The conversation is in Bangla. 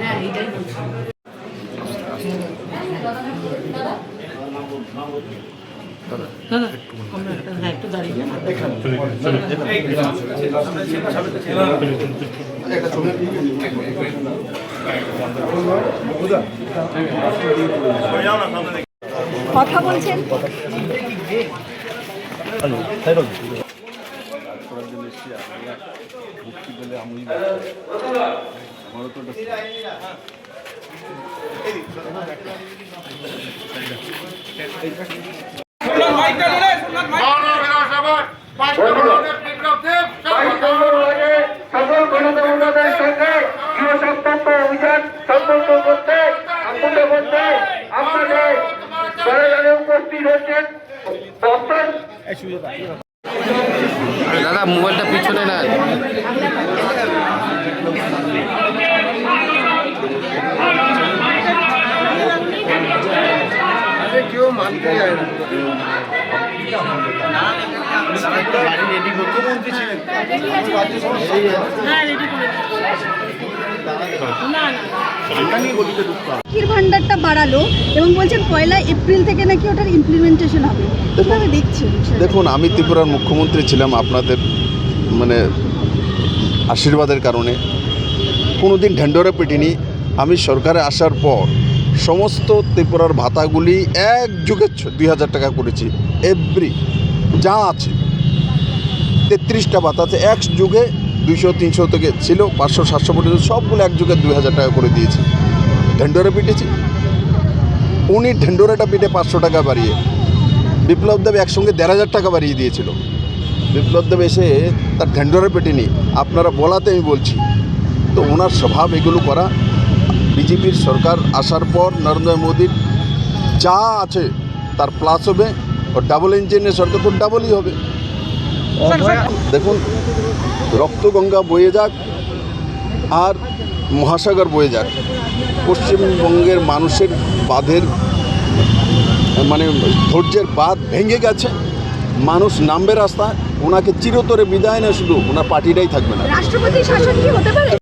হ্যাঁ এটাই বলছি। দাদা আমরা একটু দাঁড়িয়ে যান। কথা বলছেন সকল গণতন্ত্রের সঙ্গে গৃহসম্পর্ক অভিযান সম্পর্ক করতে আপনাদের দলে উপস্থিত হচ্ছেন দাদা মোবাইলটা পিছনে না কেউ মানতে যায় না। মুখ্যমন্ত্রী ছিলেন লক্ষ্মীর ভান্ডারটা বাড়ালো এবং বলছেন 1 এপ্রিল থেকে নাকি ওটার ইমপ্লিমেন্টেশন হবে। কিভাবে দেখছেন? দেখুন, আমি ত্রিপুরার মুখ্যমন্ত্রী ছিলাম আপনাদের আশীর্বাদের কারণে, কোনোদিন ঢেন্ডরে পিটিনি। আমি সরকারে আসার পর সমস্ত ত্রিপুরার ভাতাগুলি একযোগে 2000 টাকা করেছি। এভরি যা আছে 33টা ভাতা আছে, একযোগে 200-300 থেকে ছিল 500-700 পর্যন্ত সবগুলো একযোগে 2000 টাকা করে দিয়েছি। ঢেন্ডরে পিটেছি, উনি ঢেন্ডরেটা পিটে 500 টাকা বাড়িয়ে, বিপ্লব দেব একসঙ্গে 1500 টাকা বাড়িয়ে দিয়েছিল। বিপ্লব দেব এসে তার ঢেন্ডরে পেটেনি, আপনারা বলাতে আমি বলছি। তো ওনার স্বভাব এগুলো করা। বিজেপির সরকার আসার পর নরেন্দ্র মোদীর যা আছে তার প্লাস হবে, ও ডাবল ইঞ্জিনের সরকার তো ডাবলই হবে। দেখুন, রক্তগঙ্গা বয়ে যাক আর মহাসাগর বয়ে যাক, পশ্চিমবঙ্গের মানুষের বাঁধের ধৈর্যের বাঁধ ভেঙে গেছে। মানুষ নামবে রাস্তায়, ওনাকে চিরতরে বিদায় না, শুধু ওনার পার্টিটাই থাকবে না। রাষ্ট্রপতি শাসন কি হতে পারে?